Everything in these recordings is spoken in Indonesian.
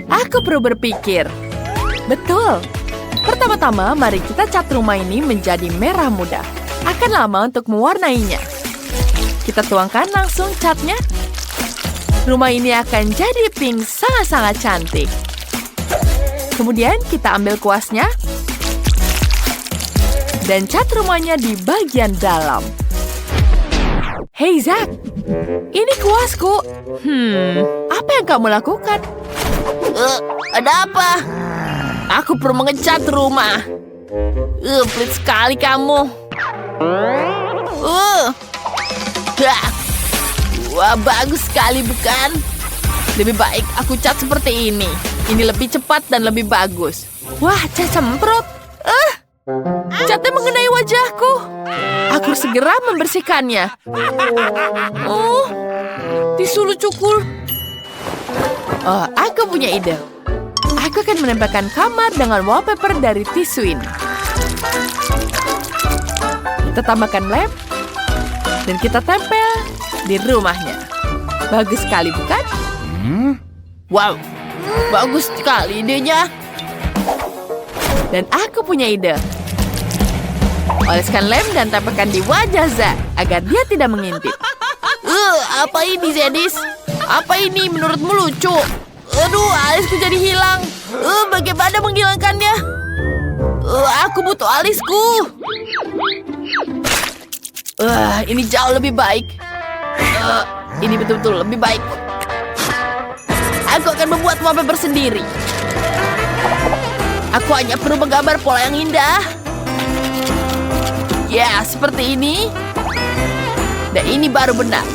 Aku perlu berpikir. Betul. Pertama-tama, mari kita cat rumah ini menjadi merah muda. Akan lama untuk mewarnainya. Kita tuangkan langsung catnya. Rumah ini akan jadi pink sangat-sangat cantik. Kemudian kita ambil kuasnya. Dan cat rumahnya di bagian dalam. Hei Zack, ini kuasku. Apa yang kamu lakukan? Ada apa? Aku perlu mengecat rumah. Pelit sekali kamu. Wah, bagus sekali bukan? Lebih baik aku cat seperti ini. Ini lebih cepat dan lebih bagus. Wah, cat semprot. Catnya mengenai wajahku. Aku segera membersihkannya. Tisu lucuku. Aku punya ide. Aku akan menempelkan kamar dengan wallpaper dari tisu ini. Kita tambahkan lem. Dan kita tempel di rumahnya. Bagus sekali, bukan? Wow, bagus sekali idenya. Dan aku punya ide. Oleskan lem dan tempelkan di wajah Zack agar dia tidak mengintip. Apa ini, Zedis? Apa ini menurutmu lucu? Aduh, alisku jadi hilang. Bagaimana menghilangkannya? Aku butuh alisku. Ini jauh lebih baik. Ini betul-betul lebih baik. Aku akan membuat wallpaper sendiri. Aku hanya perlu menggambar pola yang indah. Ya, seperti ini. Dan ini baru benar.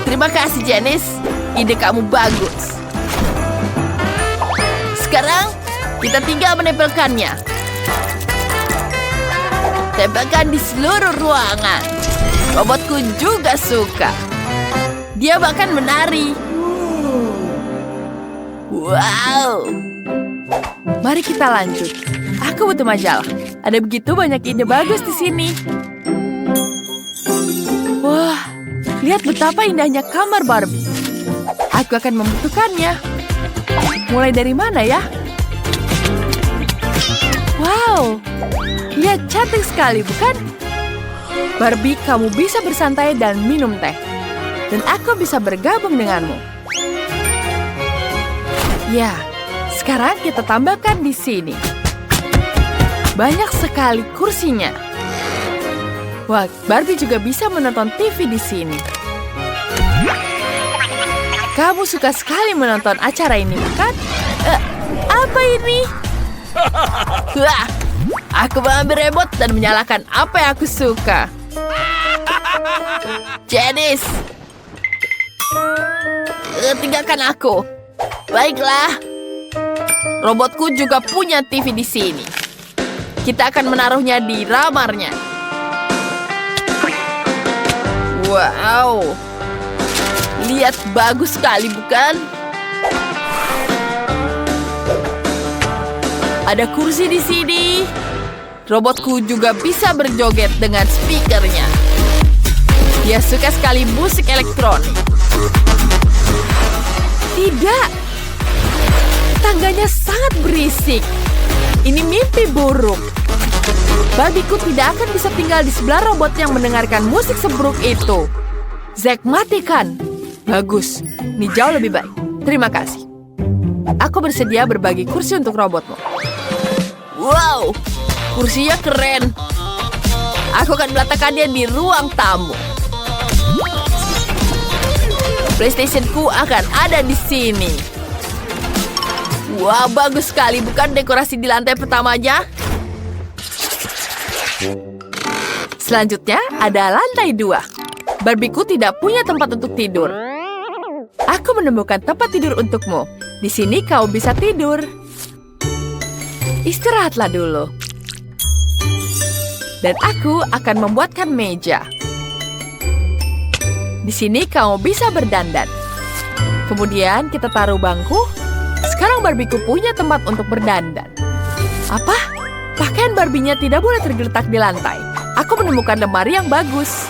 Terima kasih, Janice. Ide kamu bagus. Sekarang, kita tinggal menempelkannya. Tempelkan di seluruh ruangan. Robotku juga suka. Dia bahkan menari. Wow. Mari kita lanjut. Aku butuh majalah. Ada begitu banyak ide bagus di sini. Wah, lihat betapa indahnya kamar Barbie. Aku akan membutuhkannya. Mulai dari mana ya? Wow, lihat cantik sekali, bukan? Barbie, kamu bisa bersantai dan minum teh. Dan aku bisa bergabung denganmu. Ya, sekarang kita tambahkan di sini. Banyak sekali kursinya. Wah, Barbie juga bisa menonton TV di sini. Kamu suka sekali menonton acara ini, bukan? Apa ini? Wah, aku mengambil remote dan menyalakan apa yang aku suka. Janice, tinggalkan aku. Baiklah. Robotku juga punya TV di sini. Kita akan menaruhnya di ramarnya. Wow. Lihat, bagus sekali, bukan? Ada kursi di sini. Robotku juga bisa berjoget dengan speakernya. Dia suka sekali musik elektronik. Tidak. Tangganya sangat berisik. Ini mimpi buruk. Barbieku tidak akan bisa tinggal di sebelah robot yang mendengarkan musik seburuk itu. Zack, matikan. Bagus. Ini jauh lebih baik. Terima kasih. Aku bersedia berbagi kursi untuk robotmu. Wow, kursinya keren. Aku akan meletakkannya di ruang tamu. PlayStation-ku akan ada di sini. Wah, bagus sekali, bukan dekorasi di lantai pertamanya? Selanjutnya ada lantai 2. Barbieku tidak punya tempat untuk tidur. Aku menemukan tempat tidur untukmu. Di sini kau bisa tidur. Istirahatlah dulu. Dan aku akan membuatkan meja. Di sini kamu bisa berdandan. Kemudian kita taruh bangku. Sekarang Barbieku punya tempat untuk berdandan. Apa? Pakaian Barbie-nya tidak boleh tergeletak di lantai. Aku menemukan lemari yang bagus.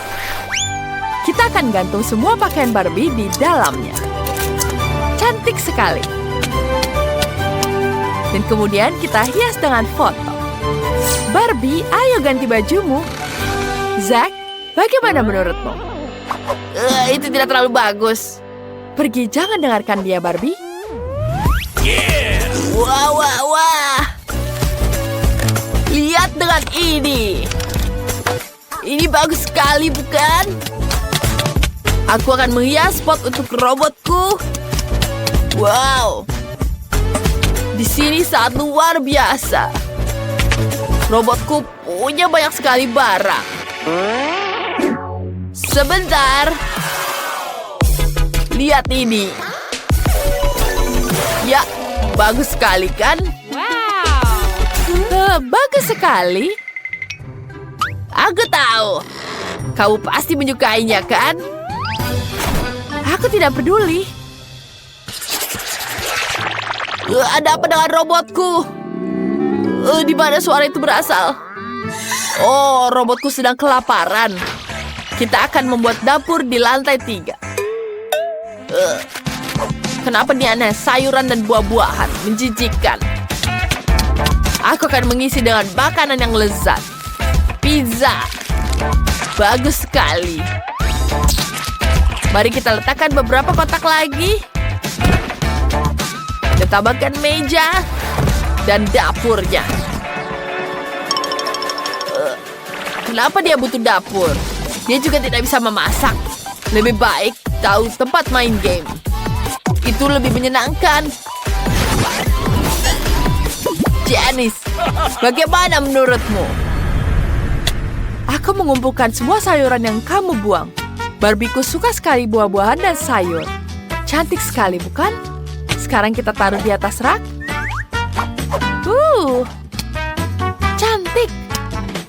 Kita akan gantung semua pakaian Barbie di dalamnya. Cantik sekali. Dan kemudian kita hias dengan foto. Barbie, ayo ganti bajumu. Zack, bagaimana menurutmu? Itu tidak terlalu bagus. Pergi, jangan dengarkan dia, Barbie. Wah, wah, wah. Lihat dengan ini. Ini bagus sekali, bukan? Aku akan menghias pot untuk robotku. Wow. Di sini sangat luar biasa. Robotku punya banyak sekali barang. Sebentar. Lihat ini. Ya, bagus sekali kan? Bagus sekali. Aku tahu. Kamu pasti menyukainya, kan? Aku tidak peduli. Ada apa dengan robotku? Di mana suara itu berasal? Oh, robotku sedang kelaparan. Kita akan membuat dapur di lantai 3. Kenapa ini aneh? Sayuran dan buah-buahan menjijikkan. Aku akan mengisi dengan makanan yang lezat. Pizza. Bagus sekali. Mari kita letakkan beberapa kotak lagi. Dan tambahkan meja dan dapurnya. Kenapa dia butuh dapur? Dia juga tidak bisa memasak. Lebih baik tahu tempat main game. Itu lebih menyenangkan. Janice, bagaimana menurutmu? Aku mengumpulkan semua sayuran yang kamu buang. Barbieku suka sekali buah-buahan dan sayur. Cantik sekali, bukan? Sekarang kita taruh di atas rak. Cantik.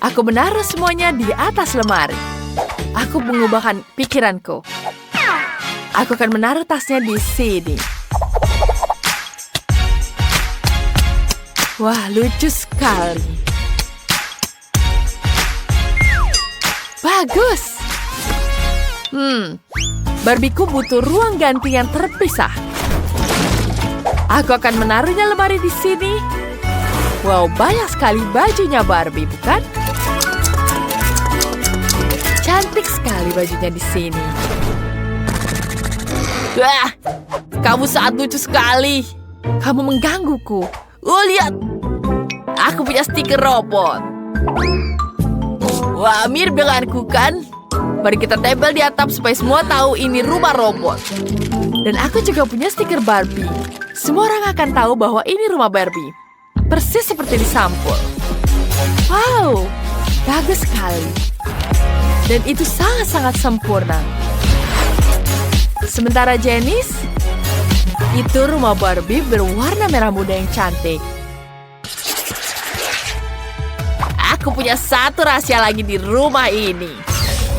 Aku menaruh semuanya di atas lemari. Aku mengubahkan pikiranku. Aku akan menaruh tasnya di sini. Wah, lucu sekali. Bagus. Barbieku butuh ruang ganti yang terpisah. Aku akan menaruhnya lemari di sini. Wow, banyak sekali bajunya Barbie, bukan? Cantik sekali bajunya di sini. Wah, kamu sangat lucu sekali. Kamu menggangguku. Lihat. Aku punya stiker robot. Wah, mirip denganku kan? Mari kita tempel di atap supaya semua tahu ini rumah robot. Dan aku juga punya stiker Barbie. Semua orang akan tahu bahwa ini rumah Barbie. Persis seperti di sampul. Wow, bagus sekali. Dan itu sangat-sangat sempurna. Sementara Janice, itu rumah Barbie berwarna merah muda yang cantik. Aku punya satu rahasia lagi di rumah ini.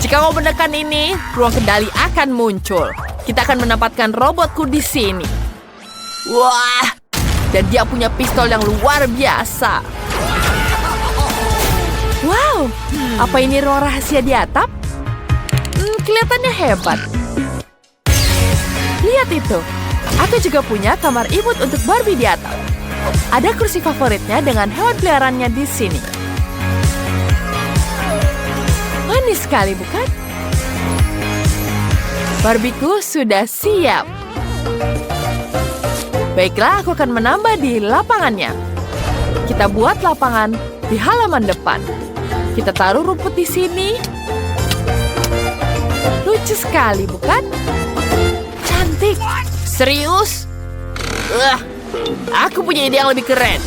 Jika kau menekan ini, ruang kendali akan muncul. Kita akan menempatkan robotku di sini. Wah, dan dia punya pistol yang luar biasa. Wow, apa ini ruang rahasia di atap? Kelihatannya hebat. Lihat itu. Aku juga punya kamar imut untuk Barbie di atap. Ada kursi favoritnya dengan hewan peliharaannya di sini. Manis sekali, bukan? Barbieku sudah siap. Baiklah, aku akan menambah di lapangannya. Kita buat lapangan di halaman depan. Kita taruh rumput di sini. Lucu sekali, bukan? Cantik. Serius? Aku punya ide yang lebih keren.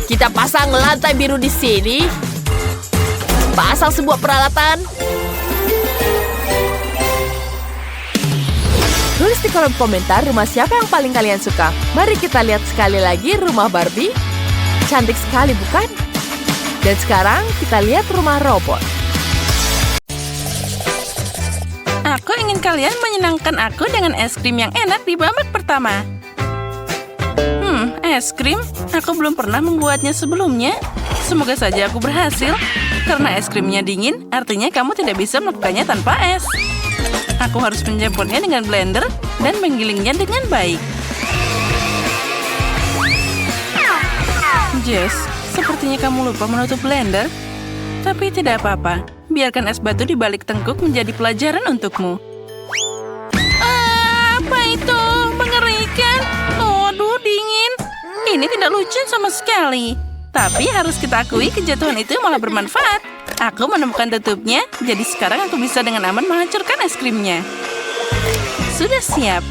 Kita pasang lantai biru di sini. Pasang sebuah peralatan. Tulis di kolom komentar rumah siapa yang paling kalian suka. Mari kita lihat sekali lagi rumah Barbie. Cantik sekali, bukan? Dan sekarang kita lihat rumah robot. Aku ingin kalian menyenangkan aku dengan es krim yang enak di babak pertama. Es krim? Aku belum pernah membuatnya sebelumnya. Semoga saja aku berhasil. Karena es krimnya dingin, artinya kamu tidak bisa melakukannya tanpa es. Aku harus mencampurnya dengan blender dan menggilingnya dengan baik. Jess, sepertinya kamu lupa menutup blender. Tapi tidak apa-apa, biarkan es batu di balik tengkuk menjadi pelajaran untukmu. Apa itu? Mengerikan. Aduh, dingin. Ini tidak lucu sama sekali. Tapi harus kita akui kejatuhan itu malah bermanfaat. Aku menemukan tutupnya, jadi sekarang aku bisa dengan aman menghancurkan es krimnya. Sudah siap.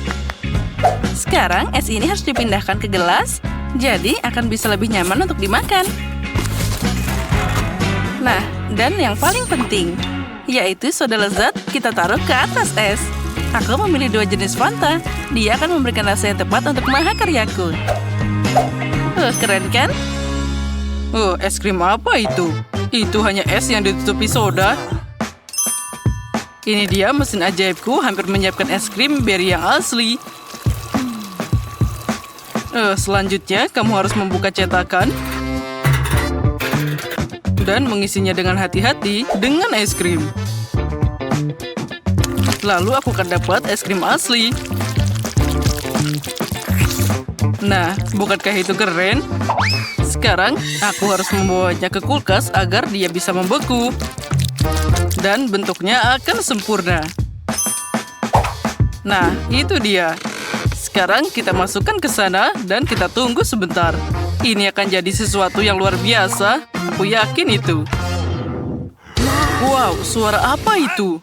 Sekarang es ini harus dipindahkan ke gelas, jadi akan bisa lebih nyaman untuk dimakan. Nah, dan yang paling penting, yaitu soda lezat kita taruh ke atas es. Aku memilih 2 jenis Fanta. Dia akan memberikan rasa yang tepat untuk mahakaryaku. Keren kan? Es krim apa itu? Itu hanya es yang ditutupi soda. Ini dia mesin ajaibku hampir menyiapkan es krim berry yang asli. Selanjutnya, kamu harus membuka cetakan dan mengisinya dengan hati-hati dengan es krim. Lalu aku akan dapat es krim asli. Nah, bukankah itu keren? Sekarang, aku harus membawanya ke kulkas agar dia bisa membeku. Dan bentuknya akan sempurna. Nah, itu dia. Sekarang kita masukkan ke sana dan kita tunggu sebentar. Ini akan jadi sesuatu yang luar biasa. Aku yakin itu. Wow, suara apa itu?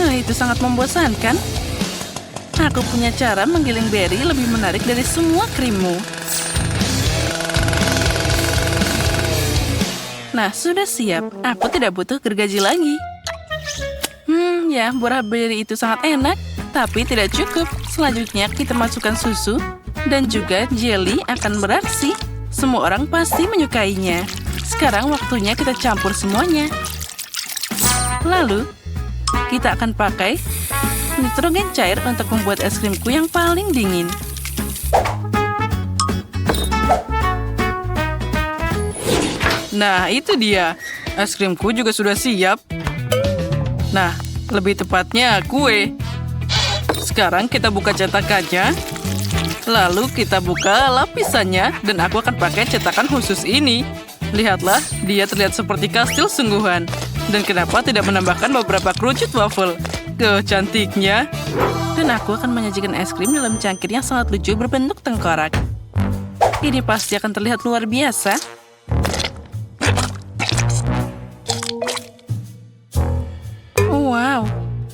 Itu sangat membosankan. Aku punya cara menggiling berry lebih menarik dari semua krimmu. Nah, sudah siap. Aku tidak butuh gergaji lagi. Ya, buah berry itu sangat enak, tapi tidak cukup. Selanjutnya, kita masukkan susu, dan juga jelly akan beraksi. Semua orang pasti menyukainya. Sekarang waktunya kita campur semuanya. Lalu, kita akan pakai nitrogen cair untuk membuat es krimku yang paling dingin. Nah, itu dia. Es krimku juga sudah siap. Nah, lebih tepatnya kue. Sekarang kita buka cetakannya. Lalu kita buka lapisannya dan aku akan pakai cetakan khusus ini. Lihatlah, dia terlihat seperti kastil sungguhan. Dan kenapa tidak menambahkan beberapa kerucut waffle? Cantiknya. Dan aku akan menyajikan es krim dalam cangkir yang sangat lucu berbentuk tengkorak. Ini pasti akan terlihat luar biasa. Wow,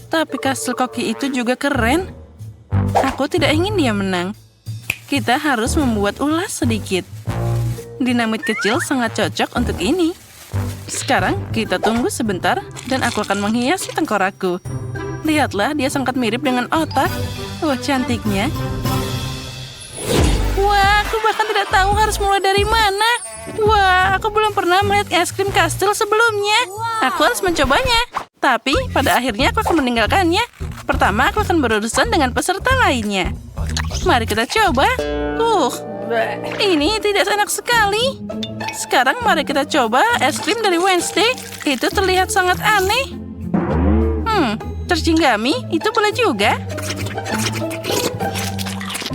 tapi kastil koki itu juga keren. Aku tidak ingin dia menang. Kita harus membuat ulas sedikit. Dinamit kecil sangat cocok untuk ini. Sekarang kita tunggu sebentar dan aku akan menghiasi tengkorakku. Lihatlah, dia sangat mirip dengan otak. Wah, cantiknya. Wah, aku bahkan tidak tahu harus mulai dari mana. Wah, aku belum pernah melihat es krim kastil sebelumnya. Aku harus mencobanya. Tapi, pada akhirnya aku akan meninggalkannya. Pertama, aku akan berurusan dengan peserta lainnya. Mari kita coba. Ini tidak enak sekali. Sekarang mari kita coba es krim dari Wednesday. Itu terlihat sangat aneh. Tercinggami, itu boleh juga.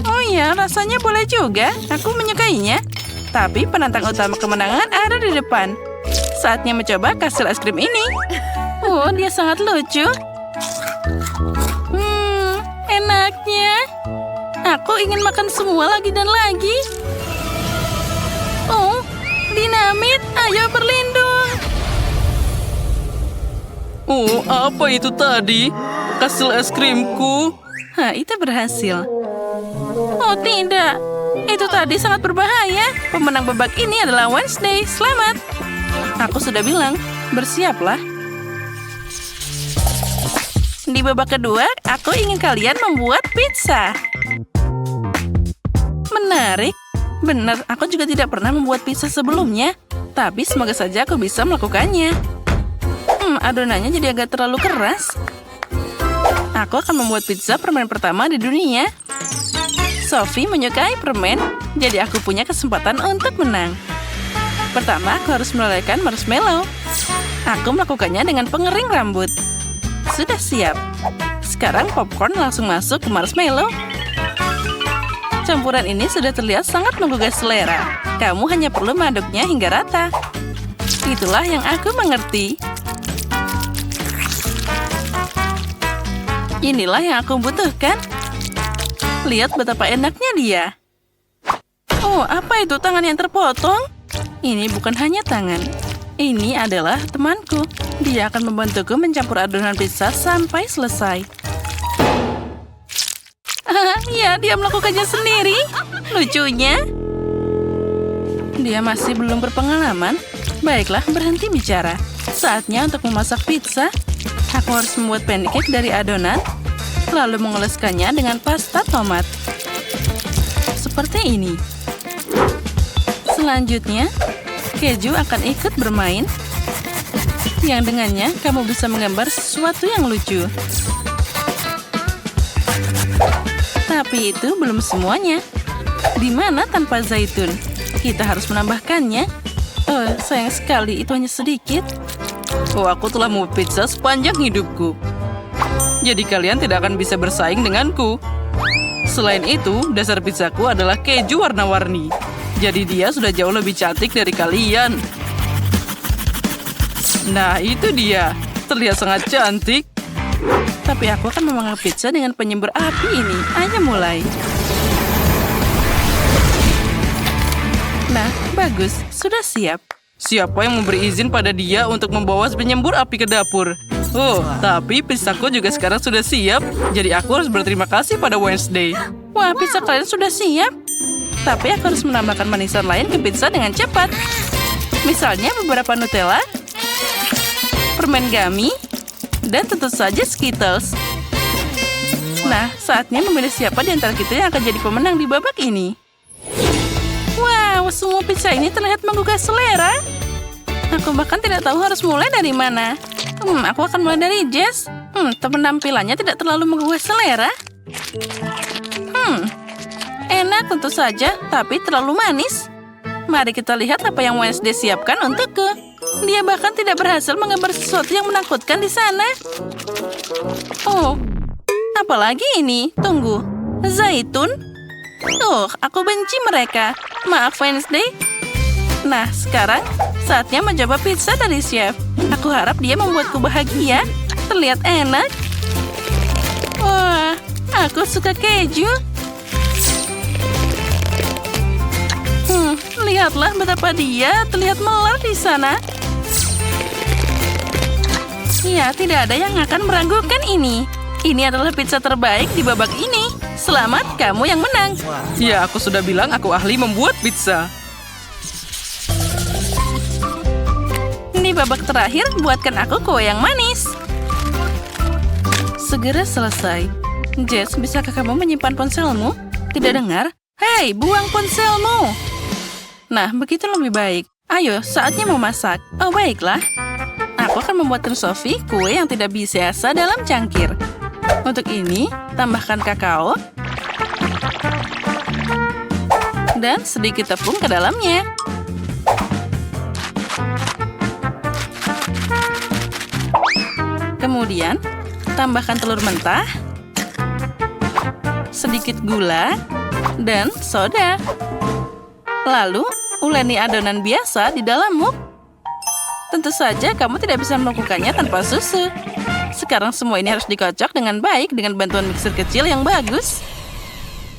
Oh ya, rasanya boleh juga. Aku menyukainya. Tapi penantang utama kemenangan ada di depan. Saatnya mencoba kastil es krim ini. Dia sangat lucu. Enaknya. Aku ingin makan semua lagi dan lagi. Dinamit, ayo berlindung. Apa itu tadi? Kastil es krimku. Itu berhasil. Tidak. Itu tadi sangat berbahaya. Pemenang babak ini adalah Wednesday. Selamat. Aku sudah bilang, bersiaplah. Di babak kedua, aku ingin kalian membuat pizza. Menarik. Benar, aku juga tidak pernah membuat pizza sebelumnya. Tapi semoga saja aku bisa melakukannya. Adonannya jadi agak terlalu keras. Aku akan membuat pizza permen pertama di dunia. Sophie menyukai permen, jadi aku punya kesempatan untuk menang. Pertama, aku harus melelehkan marshmallow. Aku melakukannya dengan pengering rambut. sudah siap. Sekarang popcorn langsung masuk ke marshmallow. Campuran ini sudah terlihat sangat menggugah selera. Kamu hanya perlu mengaduknya hingga rata. Itulah yang aku mengerti. Inilah yang aku butuhkan. Lihat betapa enaknya dia. Oh, apa itu tangan yang terpotong? Ini bukan hanya tangan. Ini adalah temanku. Dia akan membantuku mencampur adonan pizza sampai selesai. Ya, dia melakukannya sendiri. Lucunya. Dia masih belum berpengalaman. Baiklah, berhenti bicara. Saatnya untuk memasak pizza. Aku harus membuat pancake dari adonan, lalu mengoleskannya dengan pasta tomat. Seperti ini. Selanjutnya, keju akan ikut bermain, yang dengannya kamu bisa menggambar sesuatu yang lucu. Tapi itu belum semuanya. Di mana tanpa zaitun? Kita harus menambahkannya. Oh, sayang sekali, itu hanya sedikit. Oh, aku telah membuat pizza sepanjang hidupku. Jadi kalian tidak akan bisa bersaing denganku. Selain itu, dasar pizzaku adalah keju warna-warni. Jadi dia sudah jauh lebih cantik dari kalian. Nah, itu dia. Terlihat sangat cantik. Tapi aku akan memanggang pizza dengan penyembur api ini. Ayo mulai. Nah, bagus. Sudah siap. Siapa yang memberi izin pada dia untuk membawa penyembur api ke dapur? Oh, tapi pizzaku juga sekarang sudah siap. Jadi aku harus berterima kasih pada Wednesday. Wah, pizza kalian sudah siap. Tapi aku harus menambahkan manisan lain ke pizza dengan cepat. Misalnya beberapa Nutella, permen gummy, dan tentu saja Skittles. Nah, saatnya memilih siapa di antara kita yang akan jadi pemenang di babak ini. Wow, semua pizza ini terlihat menggugah selera. Aku bahkan tidak tahu harus mulai dari mana. Aku akan mulai dari Jess. Penampilannya tidak terlalu menggugah selera. Enak tentu saja, tapi terlalu manis. Mari kita lihat apa yang Wednesday siapkan untukku. Dia bahkan tidak berhasil menggambar sesuatu yang menakutkan di sana. Oh, apalagi ini? Tunggu, zaitun? Oh, aku benci mereka. Maaf, Wednesday. Nah, sekarang saatnya mencoba pizza dari chef. Aku harap dia membuatku bahagia. Terlihat enak. Wah, aku suka keju. Lihatlah betapa dia terlihat melar di sana. Ya, tidak ada yang akan meragukan ini. Ini adalah pizza terbaik di babak ini. Selamat, kamu yang menang. Ya, aku sudah bilang aku ahli membuat pizza. Di babak terakhir, buatkan aku kue yang manis. Segera selesai. Jess, bisakah kamu menyimpan ponselmu? Tidak dengar? Hei, buang ponselmu! Nah, begitu lebih baik. Ayo, saatnya memasak. Oh, baiklah. Aku akan membuatkan Sophie kue yang tidak biasa dalam cangkir. Untuk ini, tambahkan kakao dan sedikit tepung ke dalamnya. Kemudian, tambahkan telur mentah, sedikit gula, dan soda. Lalu, uleni adonan biasa di dalam muk. Tentu saja kamu tidak bisa melakukannya tanpa susu. Sekarang semua ini harus dikocok dengan baik dengan bantuan mixer kecil yang bagus.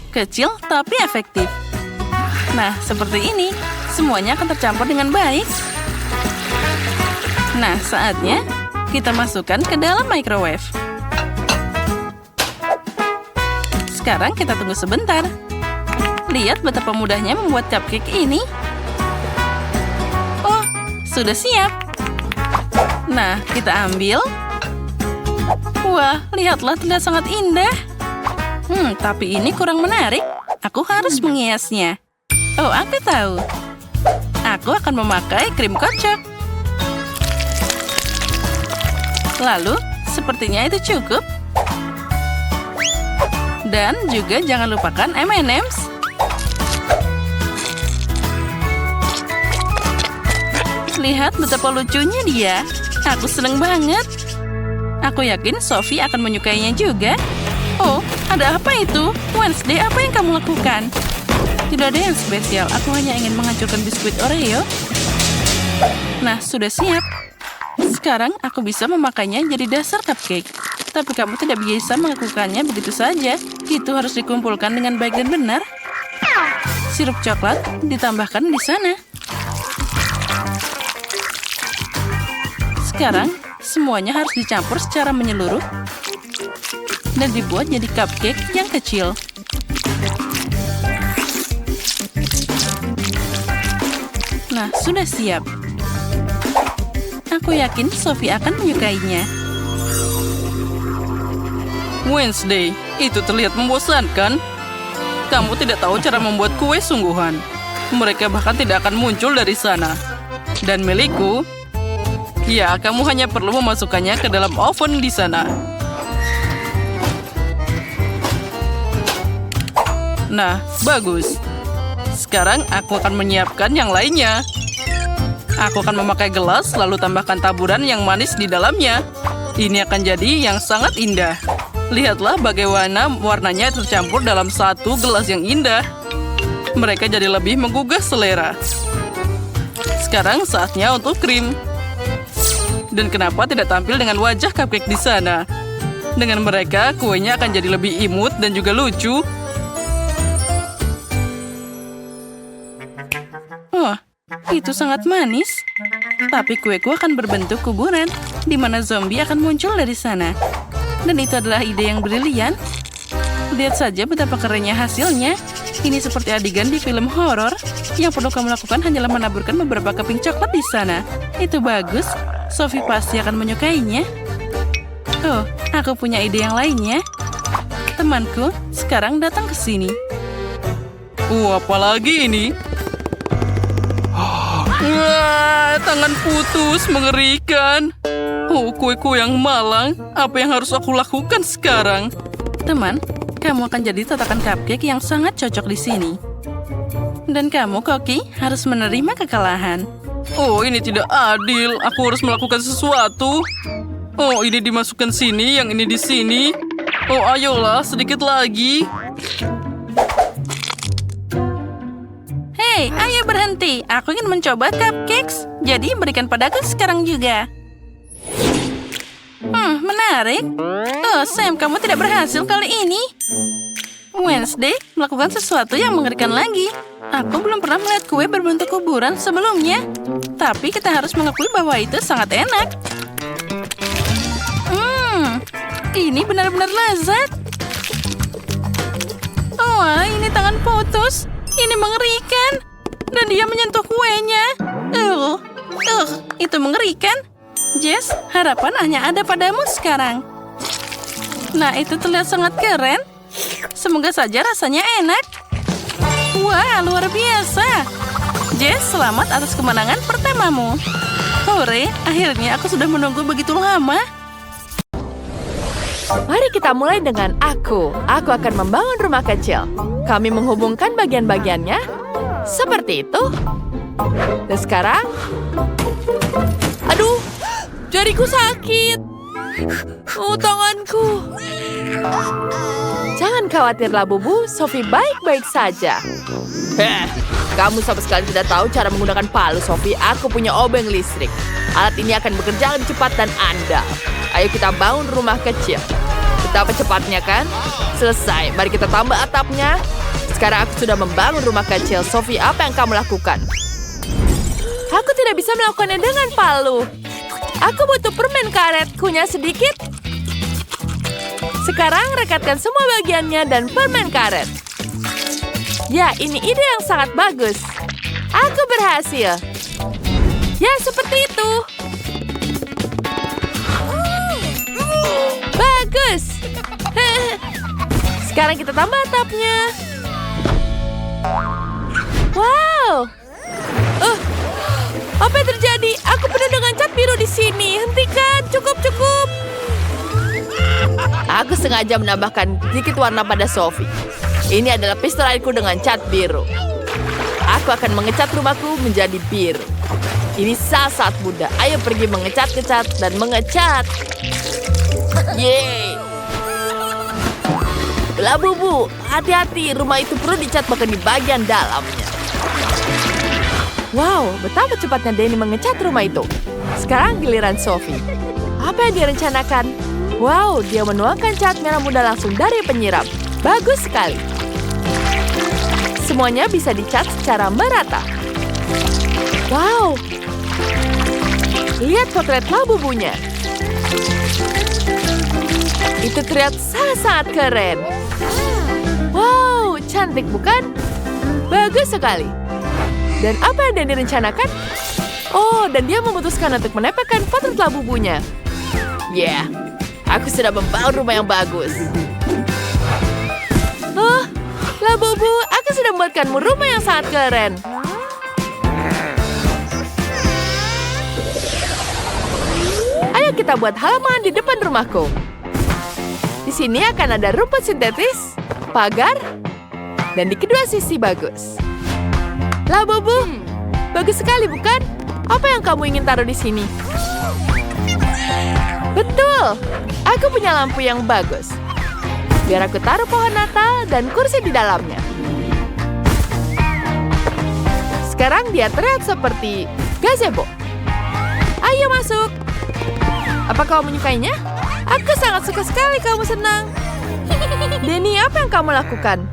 Kecil tapi efektif. Nah, seperti ini. Semuanya akan tercampur dengan baik. Nah, saatnya kita masukkan ke dalam microwave. Sekarang kita tunggu sebentar. Lihat betapa mudahnya membuat cupcake ini. Oh, sudah siap. Nah, kita ambil. Wah, lihatlah terlihat sangat indah. Tapi ini kurang menarik. Aku harus menghiasnya. Oh, aku tahu. Aku akan memakai krim kocok. Lalu, sepertinya itu cukup. Dan juga jangan lupakan M&M's. Lihat betapa lucunya dia. Aku seneng banget. Aku yakin Sophie akan menyukainya juga. Oh, ada apa itu? Wednesday, apa yang kamu lakukan? Tidak ada yang spesial, aku hanya ingin menghancurkan biskuit Oreo. Nah, sudah siap. Sekarang aku bisa memakainya jadi dasar cupcake. Tapi kamu tidak bisa melakukannya begitu saja. Itu harus dikumpulkan dengan baik dan benar. Sirup coklat ditambahkan di sana. Sekarang, semuanya harus dicampur secara menyeluruh dan dibuat jadi cupcake yang kecil. Nah, sudah siap. Aku yakin Sophie akan menyukainya. Wednesday, itu terlihat membosankan. Kamu tidak tahu cara membuat kue sungguhan. Mereka bahkan tidak akan muncul dari sana. Dan milikku, ya, kamu hanya perlu memasukkannya ke dalam oven di sana. Nah, bagus. Sekarang aku akan menyiapkan yang lainnya. Aku akan memakai gelas, lalu tambahkan taburan yang manis di dalamnya. Ini akan jadi yang sangat indah. Lihatlah bagaimana warnanya tercampur dalam satu gelas yang indah. Mereka jadi lebih menggugah selera. Sekarang saatnya untuk krim. Dan kenapa tidak tampil dengan wajah cupcake di sana? Dengan mereka, kuenya akan jadi lebih imut dan juga lucu. Oh, itu sangat manis. Tapi kueku akan berbentuk kuburan, di mana zombie akan muncul dari sana. Dan itu adalah ide yang brilian. Lihat saja betapa kerennya hasilnya. Ini seperti adegan di film horor. Yang perlu kamu lakukan hanyalah menaburkan beberapa keping coklat di sana. Itu bagus. Sophie pasti akan menyukainya. Oh, aku punya ide yang lainnya. Temanku, sekarang datang ke sini. Apalagi ini? Wah, tangan putus, mengerikan. Oh, kue-kue yang malang. Apa yang harus aku lakukan sekarang? Teman, kamu akan jadi tatakan cupcake yang sangat cocok di sini. Dan kamu, Koki, harus menerima kekalahan. Oh, ini tidak adil. Aku harus melakukan sesuatu. Oh, ini dimasukkan sini, yang ini di sini. Oh, ayolah, sedikit lagi. Hei, ayo berhenti. Aku ingin mencoba cupcakes. Jadi berikan padaku sekarang juga. Menarik. Oh, Sam, kamu tidak berhasil kali ini. Wednesday, melakukan sesuatu yang mengerikan lagi. Aku belum pernah melihat kue berbentuk kuburan sebelumnya. Tapi kita harus mengakui bahwa itu sangat enak. Ini benar-benar lezat. Oh, ini tangan putus. Ini mengerikan. Dan dia menyentuh kuenya. Itu mengerikan. Jess, harapan hanya ada padamu sekarang. Nah, itu terlihat sangat keren. Semoga saja rasanya enak. Wah, luar biasa. Jess, selamat atas kemenangan pertamamu. Hore, akhirnya aku sudah menunggu begitu lama. Mari kita mulai dengan aku. Aku akan membangun rumah kecil. Kami menghubungkan bagian-bagiannya. Seperti itu. Dan sekarang... Aduh, jariku sakit. Oh, tanganku. Jangan khawatirlah, Bubu. Sophie baik-baik saja. Kamu sama sekali tidak tahu cara menggunakan palu, Sophie. Aku punya obeng listrik. Alat ini akan bekerja lebih cepat dan andal. Ayo kita bangun rumah kecil. Betapa cepatnya kan? Selesai, mari kita tambah atapnya. Sekarang aku sudah membangun rumah kecil. Sophie, apa yang kamu lakukan? Aku tidak bisa melakukannya dengan palu. Aku butuh permen karet. Kunyah sedikit. Sekarang rekatkan semua bagiannya dan permen karet. Ya, ini ide yang sangat bagus. Aku berhasil. Ya, seperti itu. Bagus. Sekarang kita tambah atapnya. Wow. Apa yang terjadi? Aku penuh dengan cat biru di sini. Hentikan. Cukup. Aku sengaja menambahkan sedikit warna pada Sophie. Ini adalah pistol airku dengan cat biru. Aku akan mengecat rumahku menjadi biru. Ini sangat mudah. Ayo pergi mengecat-ngecat dan mengecat. Yeay! Labubu, hati-hati, rumah itu perlu dicat bahkan di bagian dalamnya. Wow, betapa cepatnya Danny mengecat rumah itu. Sekarang giliran Sophie. Apa yang dia rencanakan? Wow, dia menuangkan cat merah muda langsung dari penyiram. Bagus sekali. Semuanya bisa dicat secara merata. Wow, lihat potret Labubunya. Itu terlihat sangat keren. Wow, cantik bukan? Bagus sekali. Dan apa yang Danny rencanakan? Oh, dan dia memutuskan untuk menempelkan potret Labubunya. Yeah, aku sudah membangun rumah yang bagus. Oh, Labubu, aku sudah membuatkanmu rumah yang sangat keren. Ayo kita buat halaman di depan rumahku. Di sini akan ada rumput sintetis, pagar, dan di kedua sisi bagus. Labubu, bagus sekali bukan? Apa yang kamu ingin taruh di sini? Betul, aku punya lampu yang bagus. Biar aku taruh pohon Natal dan kursi di dalamnya. Sekarang dia terlihat seperti gazebo. Ayo masuk. Apa kau menyukainya? Aku sangat suka sekali kamu senang. Danny, apa yang kamu lakukan?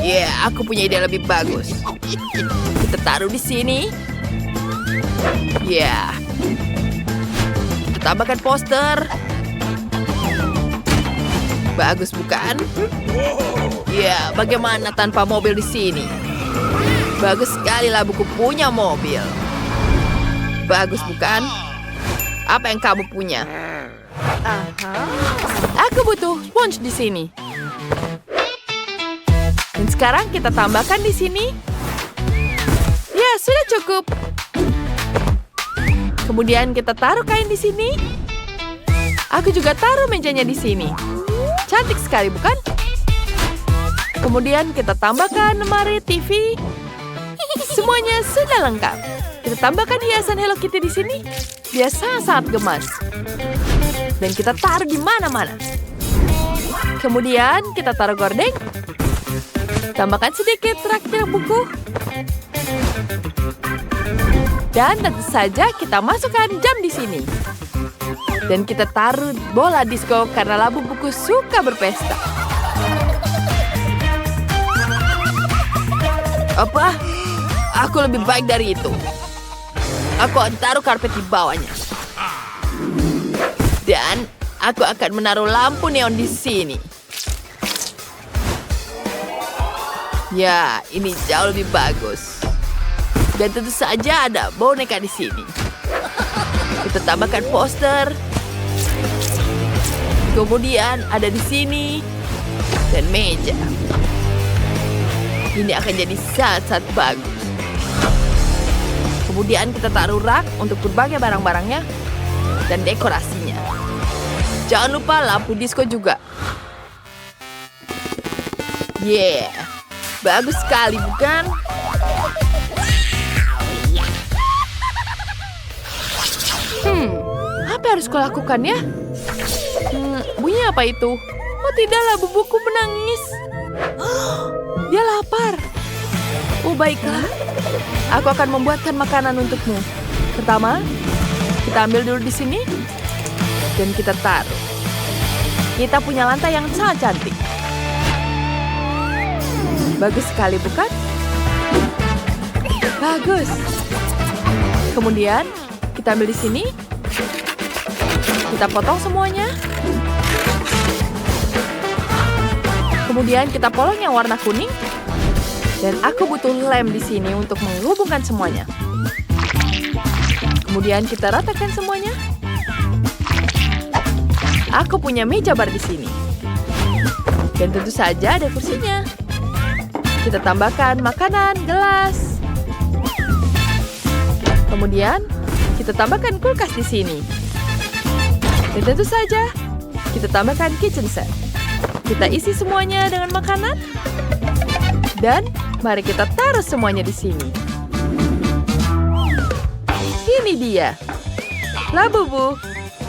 Yeah, aku punya ide lebih bagus. Kita taruh di sini. Yeah. Kita tambahkan poster. Bagus bukan? Ya, bagaimana tanpa mobil di sini? Bagus sekali lah, buku punya mobil. Bagus bukan? Apa yang kamu punya? Aku butuh sponge di sini. Dan sekarang kita tambahkan di sini. Ya, sudah cukup. Kemudian kita taruh kain di sini. Aku juga taruh mejanya di sini. Cantik sekali, bukan? Kemudian kita tambahkan lemari TV. Semuanya sudah lengkap. Kita tambahkan hiasan Hello Kitty di sini. Dia sangat gemas. Dan kita taruh di mana-mana. Kemudian kita taruh gordeng. Tambahkan sedikit rak-rak buku. Dan tentu saja kita masukkan jam di sini. Dan kita taruh bola disco karena Labubuku suka berpesta. Apa? Aku lebih baik dari itu. Aku akan taruh karpet di bawahnya. Dan aku akan menaruh lampu neon di sini. Ya, ini jauh lebih bagus. Dan tentu saja ada boneka di sini. Kita tambahkan poster. Kemudian ada di sini. Dan meja. Ini akan jadi sangat bagus. Kemudian kita taruh rak untuk berbagai barang-barangnya. Dan dekorasinya. Jangan lupa lampu disco juga. Yeah. Bagus sekali, bukan? Apa yang harus kulakukan ya? Bunyi apa itu? Oh tidak, Labubuku menangis. Dia lapar. Oh baiklah. Aku akan membuatkan makanan untukmu. Pertama, kita ambil dulu di sini. Dan kita taruh. Kita punya lantai yang sangat cantik. Bagus sekali, bukan? Bagus. Kemudian, kita ambil di sini. Kita potong semuanya. Kemudian kita polong yang warna kuning. Dan aku butuh lem di sini untuk menghubungkan semuanya. Kemudian kita ratakan semuanya. Aku punya meja bar di sini. Dan tentu saja ada kursinya. Kita tambahkan makanan, gelas. Kemudian kita tambahkan kulkas di sini. Dan tentu saja kita tambahkan kitchen set. Kita isi semuanya dengan makanan. Dan mari kita taruh semuanya di sini. Ini dia. Labubu,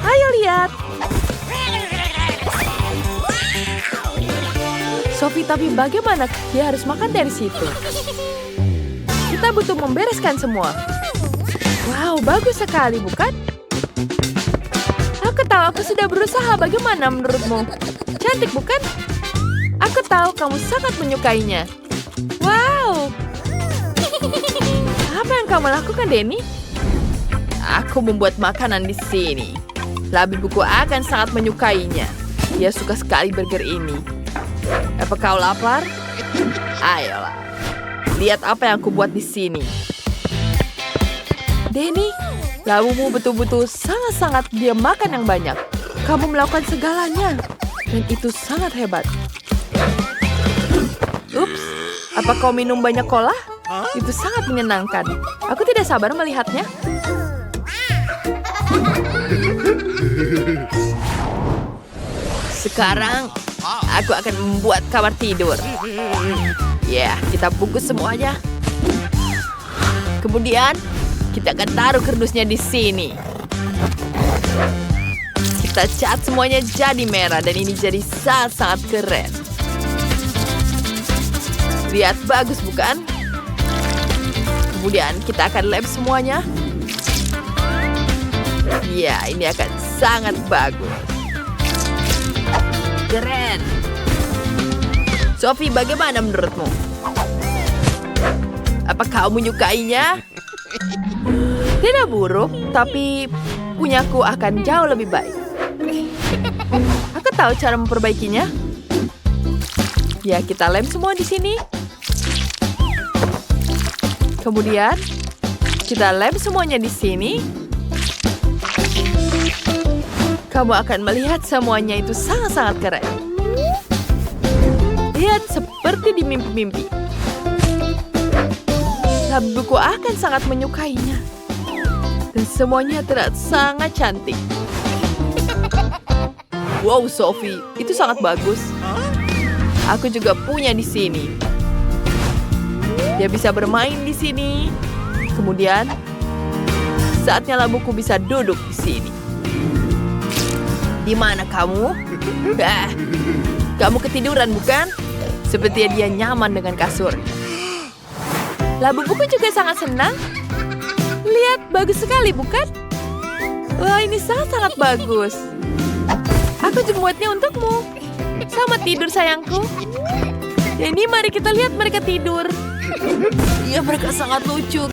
ayo lihat. Sophie, tapi bagaimana dia harus makan dari situ? Kita butuh membereskan semua. Wow, bagus sekali, bukan? Aku tahu aku sudah berusaha. Bagaimana menurutmu? Cantik, bukan? Aku tahu kamu sangat menyukainya. Wow. Apa yang kamu lakukan, Denny? Aku membuat makanan di sini. Labi buku akan sangat menyukainya. Dia suka sekali burger ini. Apa kau lapar? Ayolah. Lihat apa yang aku buat di sini. Denny, labumu betul-betul sangat-sangat dia makan yang banyak. Kamu melakukan segalanya. Dan itu sangat hebat. Ups, apa kau minum banyak cola? Itu sangat menyenangkan. Aku tidak sabar melihatnya. Sekarang, aku akan membuat kamar tidur. Ya, kita bungkus semuanya. Kemudian, kita akan taruh kardusnya di sini. Kita cat semuanya jadi merah dan ini jadi sangat-sangat keren. Lihat, bagus bukan? Kemudian kita akan lem semuanya. Ya, ini akan sangat bagus. Keren. Sophie, bagaimana menurutmu? Apa kau menyukainya? Tidak buruk, tapi punyaku akan jauh lebih baik. Aku tahu cara memperbaikinya. Ya, kita lem semua di sini. Kemudian, kita lem semuanya di sini. Kamu akan melihat semuanya itu sangat-sangat keren. Lihat seperti di mimpi-mimpi. Labuku akan sangat menyukainya. Dan semuanya terlihat sangat cantik. Wow, Sophie, itu sangat bagus. Aku juga punya di sini. Dia bisa bermain di sini. Kemudian, saatnya labuku bisa duduk di sini. Di mana kamu? Kamu ketiduran, bukan? Sepertinya dia nyaman dengan kasurnya. Labuku juga sangat senang. Lihat, bagus sekali, bukan? Wah, ini sangat-sangat bagus. Aku membuatnya untukmu. Selamat tidur, sayangku. Denny, mari kita lihat mereka tidur. Iya, mereka sangat lucu,